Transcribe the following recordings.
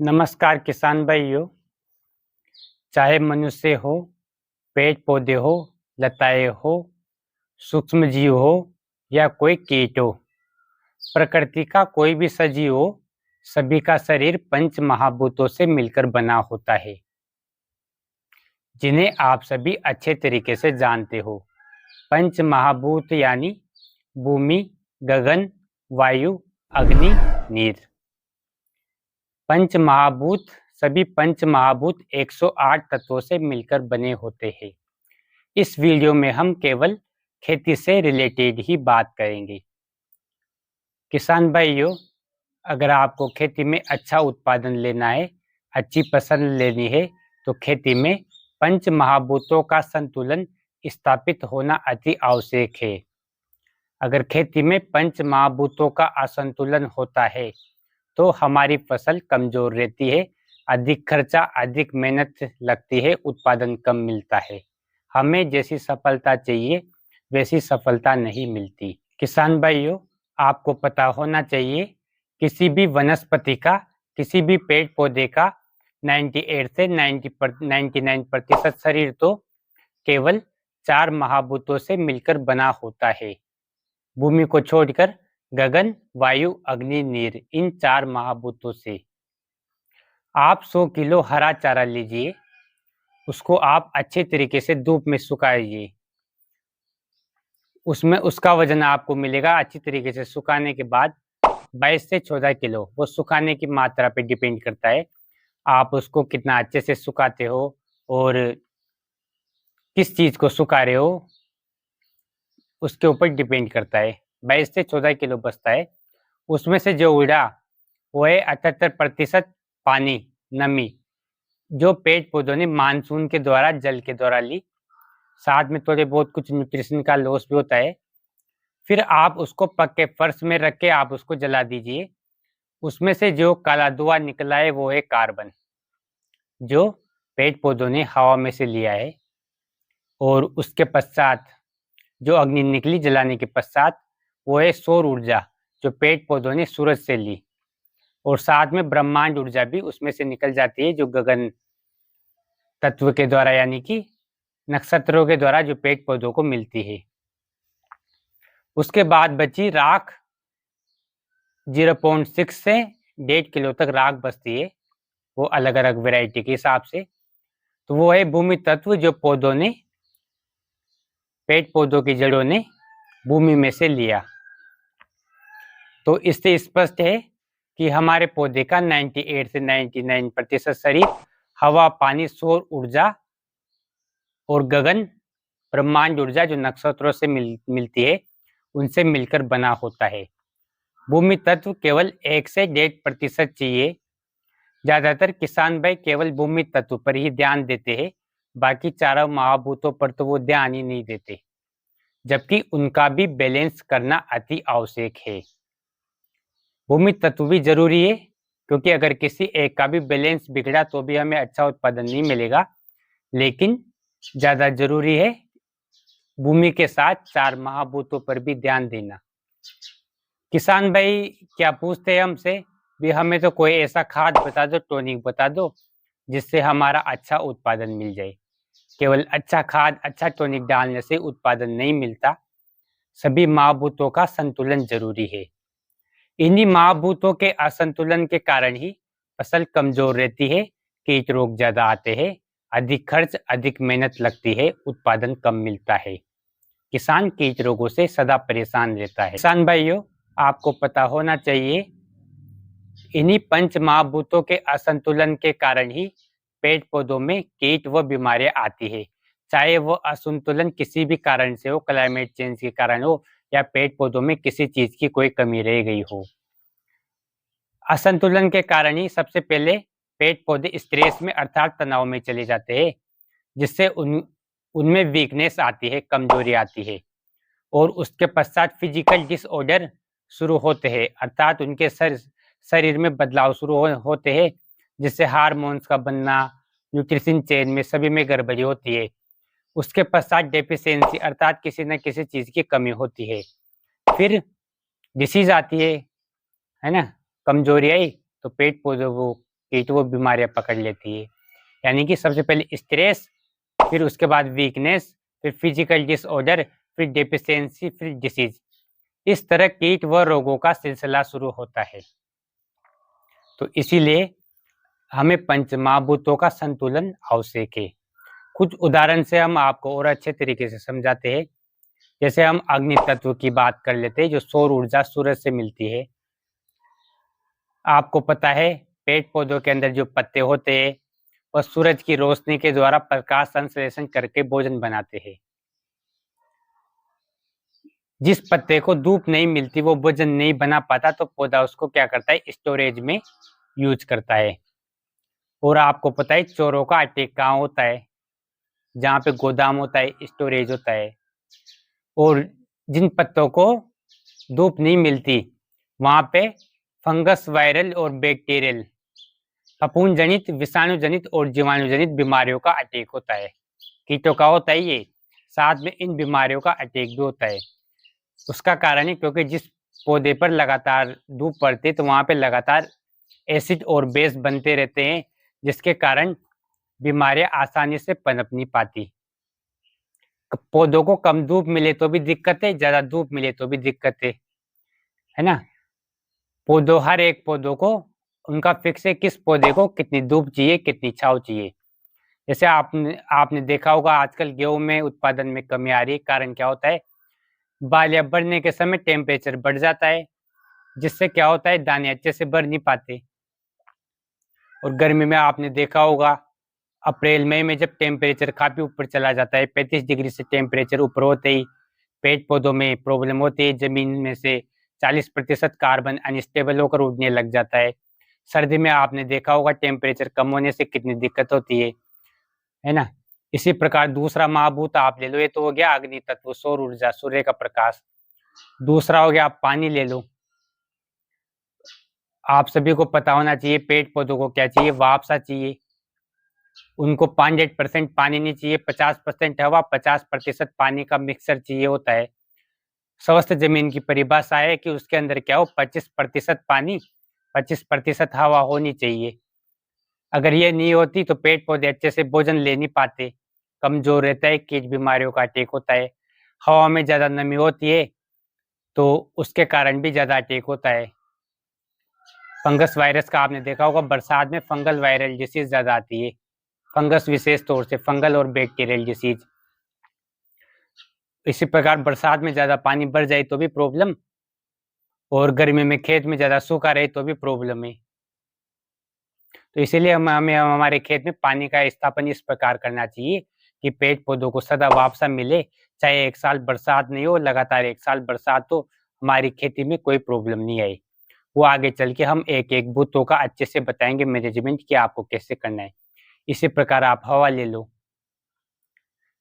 नमस्कार किसान भाइयों। चाहे मनुष्य हो, पेड़ पौधे हो, लताएं हो, सूक्ष्म जीव हो या कोई कीट हो, प्रकृति का कोई भी सजीव हो, सभी का शरीर पंच महाभूतों से मिलकर बना होता है, जिन्हें आप सभी अच्छे तरीके से जानते हो। पंच महाभूत यानी भूमि, गगन, वायु, अग्नि, नीर। पंच महाभूत सभी पंच महाभूत 108 तत्वों से मिलकर बने होते हैं। इस वीडियो में हम केवल खेती से रिलेटेड ही बात करेंगे। किसान भाइयों, अगर आपको खेती में अच्छा उत्पादन लेना है, अच्छी फसल लेनी है, तो खेती में पंच महाभूतों का संतुलन स्थापित होना अति आवश्यक है। अगर खेती में पंच महाभूतों का असंतुलन होता है तो हमारी फसल कमजोर रहती है, अधिक खर्चा, अधिक मेहनत लगती है, उत्पादन कम मिलता है। हमें जैसी सफलता चाहिए वैसी सफलता नहीं मिलती। किसान भाइयों, आपको पता होना चाहिए, किसी भी वनस्पति का, किसी भी पेड़ पौधे का 98 से 99% शरीर तो केवल 4 महाभूतों से मिलकर बना होता है। भूमि को छोड़कर गगन, वायु, अग्नि, नीर, इन 4 महाभूतों से। आप 100 किलो हरा चारा लीजिए, उसको आप अच्छे तरीके से धूप में सुखाइए, उसमें उसका वजन आपको मिलेगा। अच्छी तरीके से सुखाने के बाद 22 से 14 किलो, वो सुखाने की मात्रा पे डिपेंड करता है, आप उसको कितना अच्छे से सुखाते हो और किस चीज को सुखा रहे हो, उसके ऊपर डिपेंड करता है। 22 से 14 किलो बचता है, उसमें से जो उड़ा वो है 78% पानी, नमी, जो पेड़ पौधों ने मानसून के द्वारा, जल के द्वारा ली। साथ में थोड़े बहुत कुछ न्यूट्रिशन का लॉस भी होता है। फिर आप उसको पक्के फर्श में रख के आप उसको जला दीजिए। उसमें से जो काला धुआं निकला है वो है कार्बन, जो पेड़ पौधों ने हवा में से लिया है। और उसके पश्चात जो अग्नि निकली जलाने के पश्चात, वो है सौर ऊर्जा, जो पेड़ पौधों ने सूरज से ली। और साथ में ब्रह्मांड ऊर्जा भी उसमें से निकल जाती है, जो गगन तत्व के द्वारा यानी कि नक्षत्रों के द्वारा जो पेड़ पौधों को मिलती है। उसके बाद बची राख, 0.6 से 1.5 किलो तक राख बचती है, वो अलग अलग वैरायटी के हिसाब से। तो वो है भूमि तत्व, जो पौधों ने, पेड़ पौधों की जड़ों ने भूमि में से लिया। तो इससे स्पष्ट है कि हमारे पौधे का 98 से 99% शरीर हवा, पानी, सौर ऊर्जा और गगन, ब्रह्मांड ऊर्जा जो नक्षत्रों से मिलती है, उनसे मिलकर बना होता है। भूमि तत्व केवल 1 से 1.5% चाहिए। ज्यादातर किसान भाई केवल भूमि तत्व पर ही ध्यान देते हैं, बाकी चारों महाभूतों पर तो वो ध्यान ही नहीं देते, जबकि उनका भी बैलेंस करना अति आवश्यक है। भूमि तत्व भी जरूरी है, क्योंकि अगर किसी एक का भी बैलेंस बिगड़ा तो भी हमें अच्छा उत्पादन नहीं मिलेगा। लेकिन ज्यादा जरूरी है भूमि के साथ 4 महाभूतों पर भी ध्यान देना। किसान भाई क्या पूछते हैं हमसे, भी हमें तो कोई ऐसा खाद बता दो, टॉनिक बता दो, जिससे हमारा अच्छा उत्पादन मिल जाए। केवल अच्छा खाद, अच्छा टॉनिक डालने से उत्पादन नहीं मिलता, सभी महाभूतों का संतुलन जरूरी है। इन्हीं महाभूतों के असंतुलन के कारण ही फसल कमजोर रहती है, कीट रोग ज्यादा आते हैं, अधिक खर्च, अधिक मेहनत लगती है, उत्पादन कम मिलता है। किसान कीट रोगों से सदा परेशान रहता है। किसान भाइयों, आपको पता होना चाहिए, इन्हीं पंच महाभूतों के असंतुलन के कारण ही पेड़ पौधों में कीट व बीमारियां आती है। चाहे वो असंतुलन किसी भी कारण से हो, क्लाइमेट चेंज के कारण हो या पेड़ पौधों में किसी चीज की कोई कमी रह गई हो। असंतुलन के कारण ही सबसे पहले पेड़ पौधे स्ट्रेस में अर्थात तनाव में चले जाते हैं, जिससे उनमें वीकनेस आती है, कमजोरी आती है। और उसके पश्चात फिजिकल डिसऑर्डर शुरू होते हैं, अर्थात उनके शरीर में बदलाव शुरू होते हैं, जिससे हार्मोन्स का बनना, न्यूट्रिशन चेन में सभी में गड़बड़ी होती है। उसके पश्चात डेफिशिएंसी अर्थात किसी न किसी चीज की कमी होती है। फिर डिसीज आती है ना, कमजोरी आई तो पेड़ पौधों को कीट वो बीमारियां पकड़ लेती है। यानी कि सबसे पहले स्ट्रेस, फिर उसके बाद वीकनेस, फिर फिजिकल डिसऑर्डर, फिर डेफिशिएंसी, फिर डिसीज। इस तरह कीट व रोगों का सिलसिला शुरू होता है। तो इसीलिए हमें पंचमहाभूतों का संतुलन आवश्यक है। कुछ उदाहरण से हम आपको और अच्छे तरीके से समझाते हैं। जैसे हम अग्नि तत्व की बात कर लेते हैं, जो सौर ऊर्जा सूरज से मिलती है। आपको पता है पेड़ पौधों के अंदर जो पत्ते होते हैं वह सूरज की रोशनी के द्वारा प्रकाश संश्लेषण करके भोजन बनाते हैं। जिस पत्ते को धूप नहीं मिलती, वो भोजन नहीं बना पाता, तो पौधा उसको क्या करता है, स्टोरेज में यूज करता है। और आपको पता है चोरों का अटैक कहाँ होता है, जहाँ पे गोदाम होता है, स्टोरेज होता है। और जिन पत्तों को धूप नहीं मिलती, वहां पे फंगस, वायरल और बैक्टीरियल, फफूंद जनित, विषाणु जनित और जीवाणु जनित बीमारियों का अटैक होता है। कीटों का होता है ये, साथ में इन बीमारियों का अटैक भी होता है। उसका कारण है क्योंकि जिस पौधे पर लगातार धूप पड़ती है, तो वहां पे लगातार एसिड और बेस बनते रहते हैं, जिसके कारण बीमारियां आसानी से पनप नहीं पाती। पौधों को कम धूप मिले तो भी दिक्कत है, ज्यादा धूप मिले तो भी दिक्कत है ना। हर एक पौधों को उनका फिक्स है, किस पौधे को कितनी धूप चाहिए, कितनी छांव चाहिए। जैसे आपने देखा होगा आजकल गेहूं में उत्पादन में कमी आ रही है। कारण क्या होता है, बालियां बढ़ने के समय टेम्परेचर बढ़ जाता है, जिससे क्या होता है, दाने अच्छे से बढ़ नहीं पाते। और गर्मी में आपने देखा होगा अप्रैल मई में जब टेम्परेचर काफी ऊपर चला जाता है, 35 डिग्री से टेम्परेचर ऊपर होते ही पेड़ पौधों में प्रॉब्लम होती है। जमीन में से 40% कार्बन अनस्टेबल होकर उड़ने लग जाता है। सर्दी में आपने देखा होगा टेम्परेचर कम होने से कितनी दिक्कत होती है ना। इसी प्रकार दूसरा महाभूत आप ले लो, ये तो हो गया अग्नि तत्व, सौर ऊर्जा, सूर्य का प्रकाश। दूसरा हो गया आप पानी ले लो। आप सभी को पता होना चाहिए पेड़ पौधों को क्या चाहिए, वापसा चाहिए। उनको 100% पानी नहीं चाहिए, 50% हवा, 50% पानी का मिक्सर चाहिए होता है। स्वस्थ जमीन की परिभाषा है कि उसके अंदर क्या हो, 25% पानी, 25% हवा होनी चाहिए। अगर ये नहीं होती तो पेड़ पौधे अच्छे से भोजन ले नहीं पाते, कमजोर रहता है, कीट बीमारियों का अटैक होता है। हवा में ज्यादा नमी होती है तो उसके कारण भी ज्यादा अटैक होता है। फंगस वायरस का आपने देखा होगा, बरसात में फंगल वायरल डिसीज ज्यादा आती है। फंगस विशेष तौर से फंगल और बैक्टीरियल डिसीज। इसी प्रकार बरसात में ज्यादा पानी भर जाए तो भी प्रॉब्लम, और गर्मी में खेत में ज्यादा सूखा रहे तो भी प्रॉब्लम है। तो इसीलिए हमें हमारे खेत में पानी का स्थापन इस प्रकार करना चाहिए कि पेड़ पौधों को सदा वापसा मिले। चाहे एक साल बरसात नहीं हो, लगातार एक साल बरसात हो, हमारी खेती में कोई प्रॉब्लम नहीं आए। वो आगे चल के हम एक एक भूतों का अच्छे से बताएंगे मैनेजमेंट कि आपको कैसे करना है। इसी प्रकार आप हवा ले लो।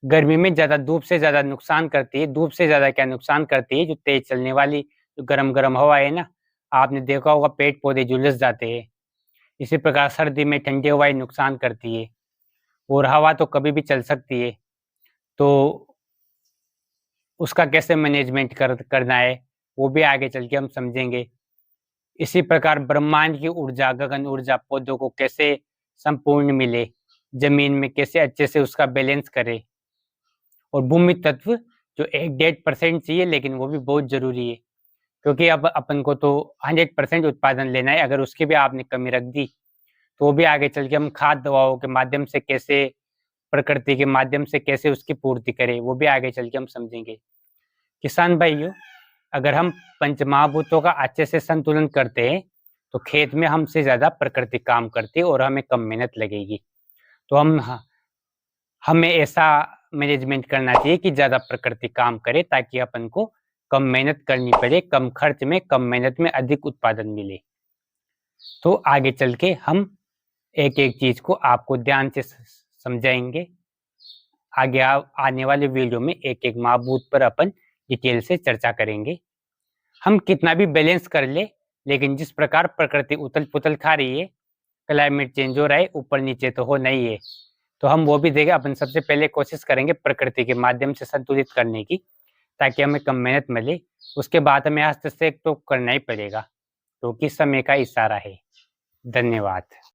गर्मी में ज्यादा धूप से ज्यादा नुकसान करती है। धूप से ज्यादा क्या नुकसान करती है, जो तेज चलने वाली जो गरम गरम हवा है ना, आपने देखा होगा पेड़ पौधे झुलस जाते हैं। इसी प्रकार सर्दी में ठंडी हवाएं नुकसान करती है। और हवा तो कभी भी चल सकती है, तो उसका कैसे मैनेजमेंट करना है वो भी आगे चल के हम समझेंगे। इसी प्रकार ब्रह्मांड की ऊर्जा, गगन ऊर्जा पौधों को कैसे संपूर्ण मिले, जमीन में कैसे अच्छे से उसका बैलेंस करे। और भूमि तत्व जो 1-1.5% चाहिए, लेकिन वो भी बहुत जरूरी है, क्योंकि अब अपन को तो 100% उत्पादन लेना है। अगर उसकी भी आपने कमी रख दी तो वो भी आगे चल के हम खाद दवाओं के माध्यम से कैसे, प्रकृति के माध्यम से कैसे उसकी पूर्ति करें, वो भी आगे चल के हम समझेंगे। किसान भाइयों, अगर हम पंचमहाभूतों का अच्छे से संतुलन करते हैं तो खेत में हमसे ज्यादा प्रकृति काम करती है और हमें कम मेहनत लगेगी। तो हमें ऐसा मैनेजमेंट करना चाहिए कि ज्यादा प्रकृति काम करे, ताकि अपन को कम मेहनत करनी पड़े, कम खर्च में कम मेहनत में अधिक उत्पादन मिले। तो आगे चल के हम एक एक चीज को आपको ध्यान से समझाएंगे। आगे आने वाले वीडियो में एक एक महाभूत पर अपन डिटेल से चर्चा करेंगे। हम कितना भी बैलेंस कर ले, लेकिन जिस प्रकार प्रकृति उथल पुथल खा रही है, क्लाइमेट चेंज हो रहा है, ऊपर नीचे तो हो नहीं है, तो हम वो भी देखें। अपन सबसे पहले कोशिश करेंगे प्रकृति के माध्यम से संतुलित करने की, ताकि हमें कम मेहनत मिले। उसके बाद हमें हस्तक्षेप तो करना ही पड़ेगा, क्योंकि समय का इशारा है। धन्यवाद।